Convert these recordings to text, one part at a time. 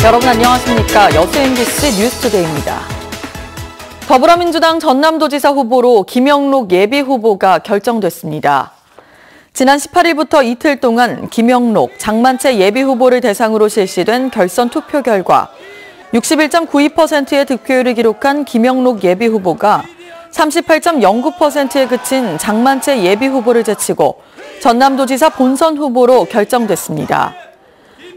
여러분 안녕하십니까. 여수 MBC 뉴스투데이입니다. 더불어민주당 전남도지사 후보로 김영록 예비후보가 결정됐습니다. 지난 18일부터 이틀 동안 김영록, 장만채 예비후보를 대상으로 실시된 결선 투표 결과 61.92%의 득표율을 기록한 김영록 예비후보가 38.09%에 그친 장만채 예비후보를 제치고 전남도지사 본선 후보로 결정됐습니다.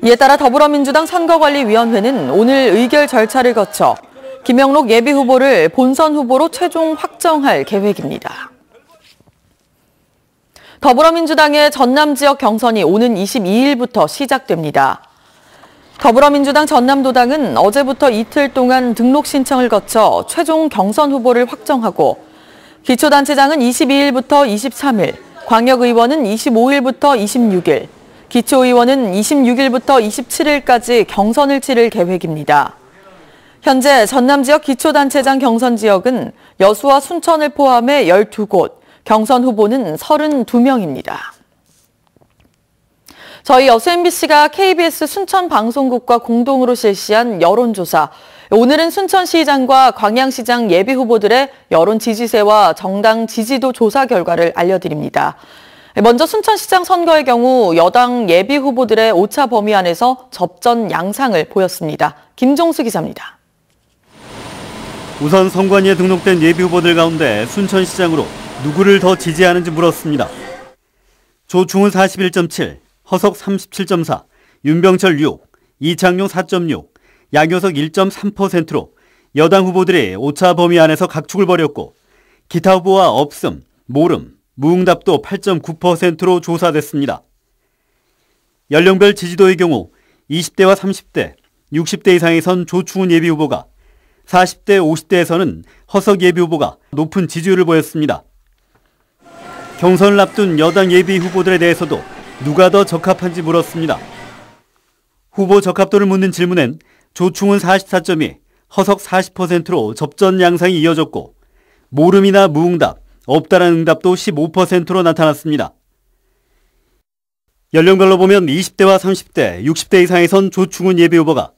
이에 따라 더불어민주당 선거관리위원회는 오늘 의결 절차를 거쳐 김영록 예비후보를 본선 후보로 최종 확정할 계획입니다. 더불어민주당의 전남 지역 경선이 오는 22일부터 시작됩니다. 더불어민주당 전남도당은 어제부터 이틀 동안 등록 신청을 거쳐 최종 경선 후보를 확정하고 기초단체장은 22일부터 23일, 광역의원은 25일부터 26일, 기초의원은 26일부터 27일까지 경선을 치를 계획입니다. 현재 전남 지역 기초단체장 경선 지역은 여수와 순천을 포함해 12곳, 경선 후보는 32명입니다. 저희 여수 MBC가 KBS 순천방송국과 공동으로 실시한 여론조사. 오늘은 순천시장과 광양시장 예비후보들의 여론 지지세와 정당 지지도 조사 결과를 알려드립니다. 먼저 순천시장 선거의 경우 여당 예비후보들의 오차 범위 안에서 접전 양상을 보였습니다. 김종수 기자입니다. 우선 선관위에 등록된 예비후보들 가운데 순천시장으로 누구를 더 지지하는지 물었습니다. 조충훈 41.7, 허석 37.4, 윤병철 6, 이창용 4.6, 양효석 1.3%로 여당 후보들이 오차 범위 안에서 각축을 벌였고 기타 후보와 없음, 모름, 무응답도 8.9%로 조사됐습니다. 연령별 지지도의 경우 20대와 30대, 60대 이상에선 조충훈 예비후보가, 40대, 50대에서는 허석 예비후보가 높은 지지율을 보였습니다. 경선을 앞둔 여당 예비후보들에 대해서도 누가 더 적합한지 물었습니다. 후보 적합도를 묻는 질문엔 조충훈 44.2, 허석 40%로 접전 양상이 이어졌고 모름이나 무응답, 없다라는 응답도 15%로 나타났습니다. 연령별로 보면 20대와 30대, 60대 이상에선 조충훈 예비후보가,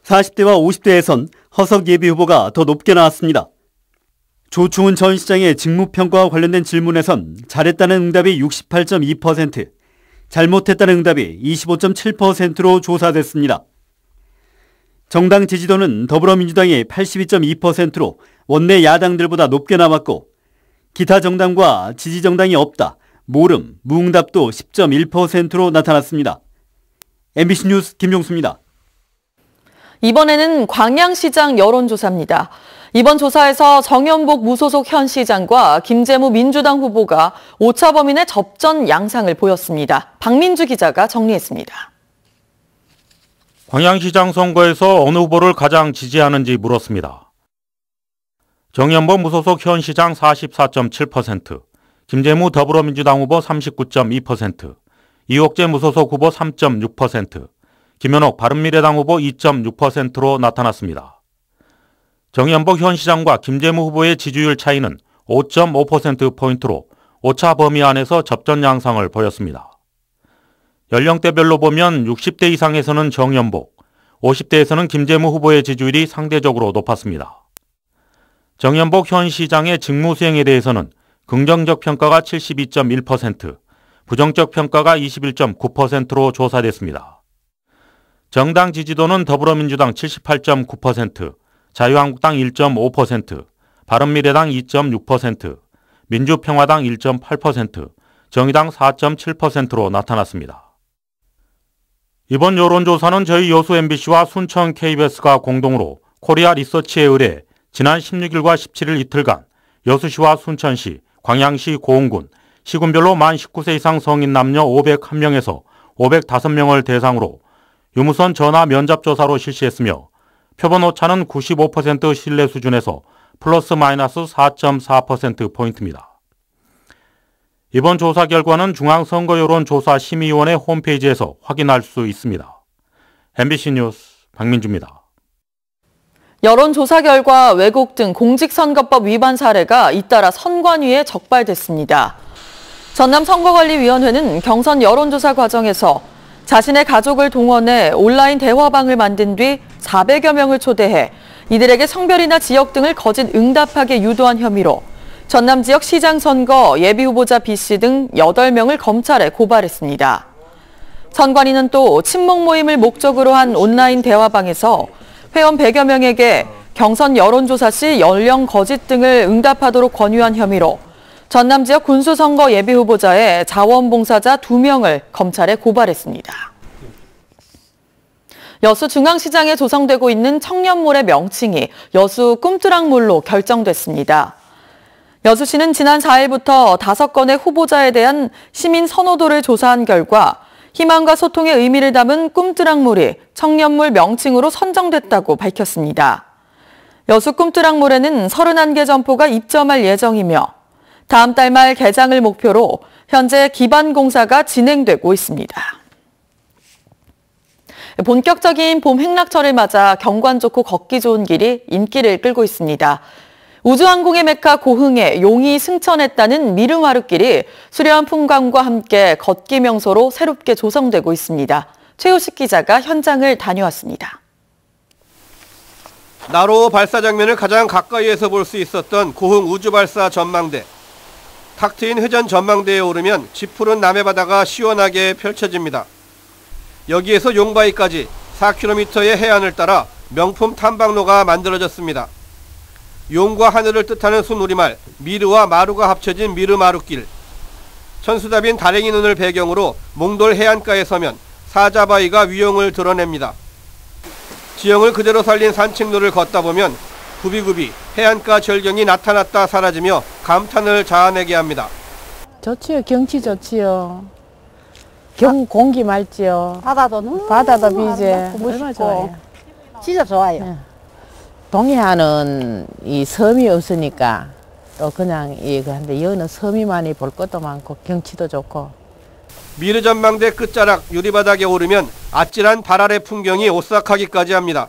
40대와 50대에선 허석 예비후보가 더 높게 나왔습니다. 조충훈 전 시장의 직무평가와 관련된 질문에선 잘했다는 응답이 68.2%, 잘못했다는 응답이 25.7%로 조사됐습니다. 정당 지지도는 더불어민주당이 82.2%로 원내 야당들보다 높게 나왔고 기타 정당과 지지정당이 없다, 모름, 무응답도 10.1%로 나타났습니다. MBC 뉴스 김종수입니다. 이번에는 광양시장 여론조사입니다. 이번 조사에서 정연복 무소속 현 시장과 김재무 민주당 후보가 오차 범위 내 접전 양상을 보였습니다. 박민주 기자가 정리했습니다. 광양시장 선거에서 어느 후보를 가장 지지하는지 물었습니다. 정연복 무소속 현 시장 44.7%, 김재무 더불어민주당 후보 39.2%, 이옥재 무소속 후보 3.6%, 김현옥 바른미래당 후보 2.6%로 나타났습니다. 정연복 현 시장과 김재무 후보의 지지율 차이는 5.5%포인트로 오차 범위 안에서 접전 양상을 보였습니다. 연령대별로 보면 60대 이상에서는 정연복, 50대에서는 김재무 후보의 지지율이 상대적으로 높았습니다. 정연복 현 시장의 직무 수행에 대해서는 긍정적 평가가 72.1%, 부정적 평가가 21.9%로 조사됐습니다. 정당 지지도는 더불어민주당 78.9%, 자유한국당 1.5%, 바른미래당 2.6%, 민주평화당 1.8%, 정의당 4.7%로 나타났습니다. 이번 여론조사는 저희 여수 MBC와 순천 KBS가 공동으로 코리아 리서치에 의뢰 지난 16일과 17일 이틀간 여수시와 순천시, 광양시 고흥군, 시군별로 만 19세 이상 성인 남녀 501명에서 505명을 대상으로 유무선 전화 면접조사로 실시했으며 표본 오차는 95% 신뢰 수준에서 플러스 마이너스 4.4%포인트입니다. 이번 조사 결과는 중앙선거여론조사심의위원회 홈페이지에서 확인할 수 있습니다. MBC 뉴스 박민주입니다. 여론조사 결과 왜곡 등 공직선거법 위반 사례가 잇따라 선관위에 적발됐습니다. 전남선거관리위원회는 경선 여론조사 과정에서 자신의 가족을 동원해 온라인 대화방을 만든 뒤 400여 명을 초대해 이들에게 성별이나 지역 등을 거짓 응답하게 유도한 혐의로 전남 지역 시장 선거 예비후보자 B씨 등 8명을 검찰에 고발했습니다. 선관위는 또 친목 모임을 목적으로 한 온라인 대화방에서 회원 100여 명에게 경선 여론조사 시 연령 거짓 등을 응답하도록 권유한 혐의로 전남 지역 군수선거 예비후보자의 자원봉사자 2명을 검찰에 고발했습니다. 여수 중앙시장에 조성되고 있는 청년몰의 명칭이 여수 꿈뚜락몰로 결정됐습니다. 여수시는 지난 4일부터 5건의 후보자에 대한 시민 선호도를 조사한 결과 희망과 소통의 의미를 담은 꿈뚜락몰이 청년몰 명칭으로 선정됐다고 밝혔습니다. 여수 꿈뚜락몰에는 31개 점포가 입점할 예정이며 다음 달 말 개장을 목표로 현재 기반 공사가 진행되고 있습니다. 본격적인 봄 행락철을 맞아 경관 좋고 걷기 좋은 길이 인기를 끌고 있습니다. 우주항공의 메카 고흥에 용이 승천했다는 미르마룻길이 수려한 풍광과 함께 걷기 명소로 새롭게 조성되고 있습니다. 최우식 기자가 현장을 다녀왔습니다. 나로 발사 장면을 가장 가까이에서 볼 수 있었던 고흥 우주발사 전망대. 탁 트인 회전 전망대에 오르면 짙푸른 남해바다가 시원하게 펼쳐집니다. 여기에서 용바위까지 4km의 해안을 따라 명품 탐방로가 만들어졌습니다. 용과 하늘을 뜻하는 순우리말 미르와 마루가 합쳐진 미르마룻길. 천수답인 다랭이 눈을 배경으로 몽돌 해안가에 서면 사자바위가 위용을 드러냅니다. 지형을 그대로 살린 산책로를 걷다 보면 구비구비 해안가 절경이 나타났다 사라지며 감탄을 자아내게 합니다. 좋지요. 경치 좋지요. 공기 맑지요. 바다도 비제. 얼마나 좋아요. 진짜 좋아요. 네. 동해안은 이 섬이 없으니까 또 그냥 근데 여기는 섬이만이 볼 것도 많고 경치도 좋고. 미르 전망대 끝자락 유리바닥에 오르면 아찔한 발 아래 풍경이 오싹하기까지 합니다.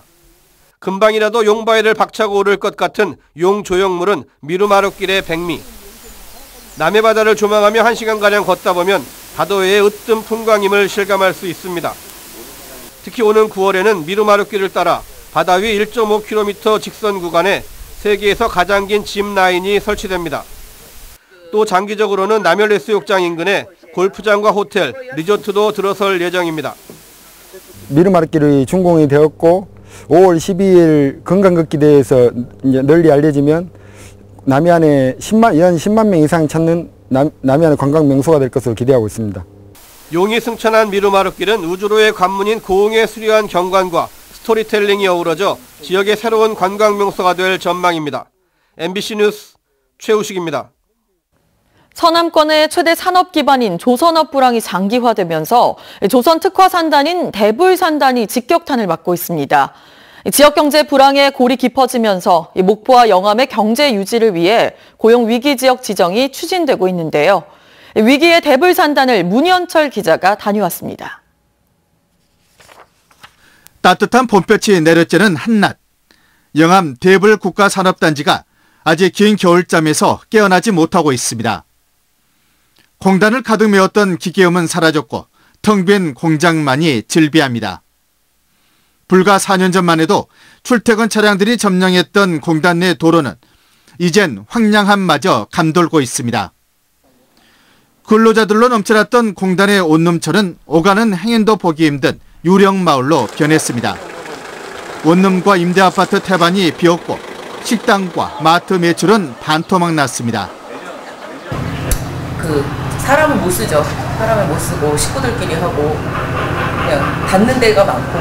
금방이라도 용바위를 박차고 오를 것 같은 용조형물은 미르마룻길의 백미. 남해바다를 조망하며 1시간가량 걷다 보면 바다의 으뜸 풍광임을 실감할 수 있습니다. 특히 오는 9월에는 미르마룻길을 따라 바다 위 1.5km 직선 구간에 세계에서 가장 긴 짚 라인이 설치됩니다. 또 장기적으로는 남열해수욕장 인근에 골프장과 호텔, 리조트도 들어설 예정입니다. 미르마룻길이 준공이 되었고 5월 12일 건강걷기대회에서 널리 알려지면 남해안에 연 10만 명 이상 찾는 남해안의 관광 명소가 될 것으로 기대하고 있습니다. 용이 승천한 미르마룻길은 우주로의 관문인 고흥의 수려한 경관과 스토리텔링이 어우러져 지역의 새로운 관광 명소가 될 전망입니다. MBC 뉴스 최우식입니다. 서남권의 최대 산업 기반인 조선업 불황이 장기화되면서 조선 특화 산단인 대불 산단이 직격탄을 맞고 있습니다. 지역 경제 불황의 골이 깊어지면서 목포와 영암의 경제 유지를 위해 고용 위기 지역 지정이 추진되고 있는데요. 위기의 대불 산단을 문현철 기자가 다녀왔습니다. 따뜻한 봄볕이 내려쬐는 한낮. 영암 대불 국가산업단지가 아직 긴 겨울잠에서 깨어나지 못하고 있습니다. 공단을 가득 메웠던 기계음은 사라졌고 텅 빈 공장만이 즐비합니다. 불과 4년 전만 해도 출퇴근 차량들이 점령했던 공단 내 도로는 이젠 황량함마저 감돌고 있습니다. 근로자들로 넘쳐났던 공단의 온룸철은 오가는 행인도 보기 힘든 유령마을로 변했습니다. 원룸과 임대아파트 태반이 비었고 식당과 마트 매출은 반토막 났습니다. 사람을 못 쓰죠. 사람을 못 쓰고 식구들끼리 하고 그냥 닫는 데가 많고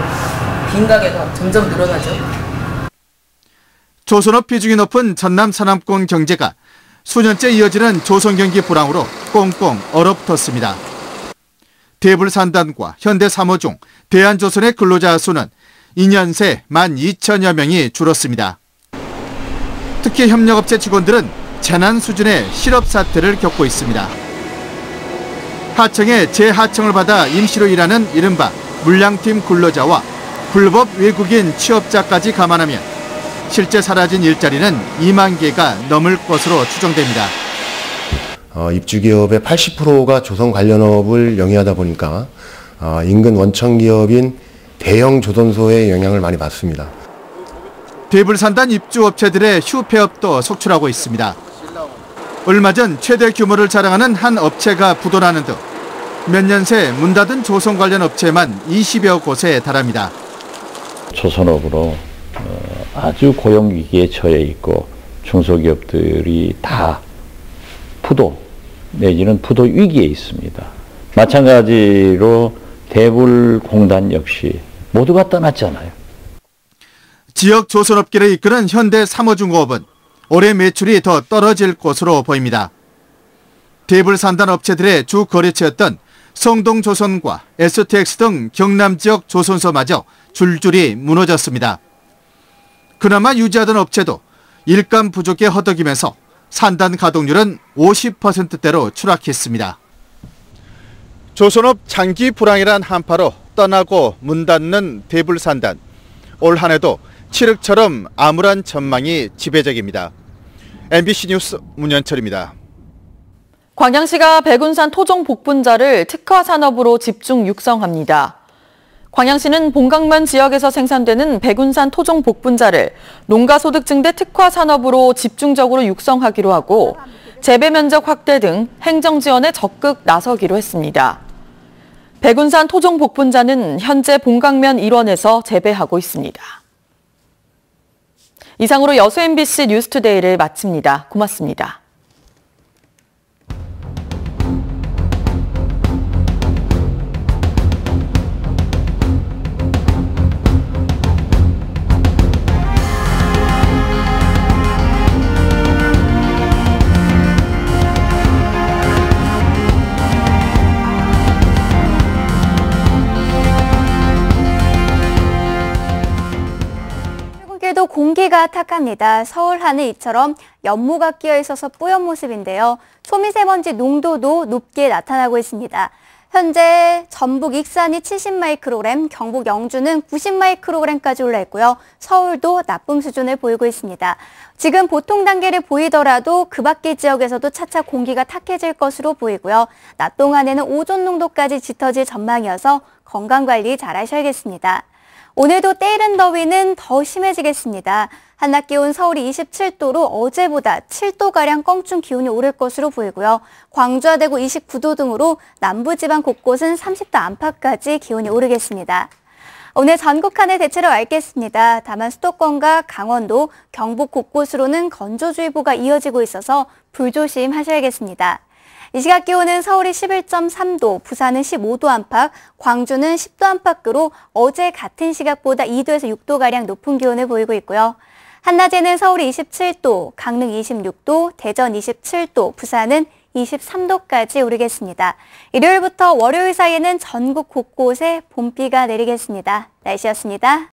빈 가게가 점점 늘어나죠. 조선업 비중이 높은 전남 서남권 경제가 수년째 이어지는 조선경기 불황으로 꽁꽁 얼어붙었습니다. 대불산단과 현대사모중, 대한조선의 근로자 수는 2년 새 12,000여 명이 줄었습니다. 특히 협력업체 직원들은 재난 수준의 실업 사태를 겪고 있습니다. 하청에 재하청을 받아 임시로 일하는 이른바 물량팀 근로자와 불법 외국인 취업자까지 감안하면 실제 사라진 일자리는 2만 개가 넘을 것으로 추정됩니다. 입주기업의 80%가 조선 관련업을 영위하다 보니까 인근 원청기업인 대형 조선소의 영향을 많이 받습니다. 대불산단 입주업체들의 휴폐업도 속출하고 있습니다. 얼마 전 최대 규모를 자랑하는 한 업체가 부도나는 등 몇 년 새 문 닫은 조선 관련 업체만 20여 곳에 달합니다. 조선업으로 아주 고용위기에 처해 있고 중소기업들이 다 부도 내지는 부도 위기에 있습니다. 마찬가지로 대불공단 역시 모두가 떠났잖아요. 지역 조선업계를 이끄는 현대 삼호중공업은 올해 매출이 더 떨어질 것으로 보입니다. 대불산단 업체들의 주 거래처였던 성동조선과 STX 등 경남 지역 조선소마저 줄줄이 무너졌습니다. 그나마 유지하던 업체도 일감 부족에 허덕이면서 산단 가동률은 50%대로 추락했습니다. 조선업 장기 불황이란 한파로 떠나고 문 닫는 대불산단. 올 한 해도 칠흑처럼 암울한 전망이 지배적입니다. MBC 뉴스 문현철입니다. 광양시가 백운산 토종 복분자를 특화 산업으로 집중 육성합니다. 광양시는 봉강면 지역에서 생산되는 백운산 토종 복분자를 농가소득증대 특화 산업으로 집중적으로 육성하기로 하고 재배 면적 확대 등 행정 지원에 적극 나서기로 했습니다. 백운산 토종 복분자는 현재 봉강면 일원에서 재배하고 있습니다. 이상으로 여수 MBC 뉴스투데이를 마칩니다. 고맙습니다. 출근길도 공기가 탁합니다. 서울 하늘 이처럼 연모가 끼어 있어서 뿌연 모습인데요. 초미세먼지 농도도 높게 나타나고 있습니다. 현재 전북 익산이 70마이크로그램, 경북 영주는 90마이크로그램까지 올라 있고요. 서울도 나쁨 수준을 보이고 있습니다. 지금 보통 단계를 보이더라도 그 밖의 지역에서도 차차 공기가 탁해질 것으로 보이고요. 낮 동안에는 오존 농도까지 짙어질 전망이어서 건강관리 잘 하셔야겠습니다. 오늘도 때이른 더위는 더 심해지겠습니다. 한낮 기온 서울이 27도로 어제보다 7도가량 껑충 기온이 오를 것으로 보이고요. 광주와 대구 29도 등으로 남부지방 곳곳은 30도 안팎까지 기온이 오르겠습니다. 오늘 전국 하늘 대체로 맑겠습니다. 다만 수도권과 강원도, 경북 곳곳으로는 건조주의보가 이어지고 있어서 불조심하셔야겠습니다. 이 시각 기온은 서울이 11.3도, 부산은 15도 안팎, 광주는 10도 안팎으로 어제 같은 시각보다 2도에서 6도가량 높은 기온을 보이고 있고요. 한낮에는 서울이 27도, 강릉 26도, 대전 27도, 부산은 23도까지 오르겠습니다. 일요일부터 월요일 사이에는 전국 곳곳에 봄비가 내리겠습니다. 날씨였습니다.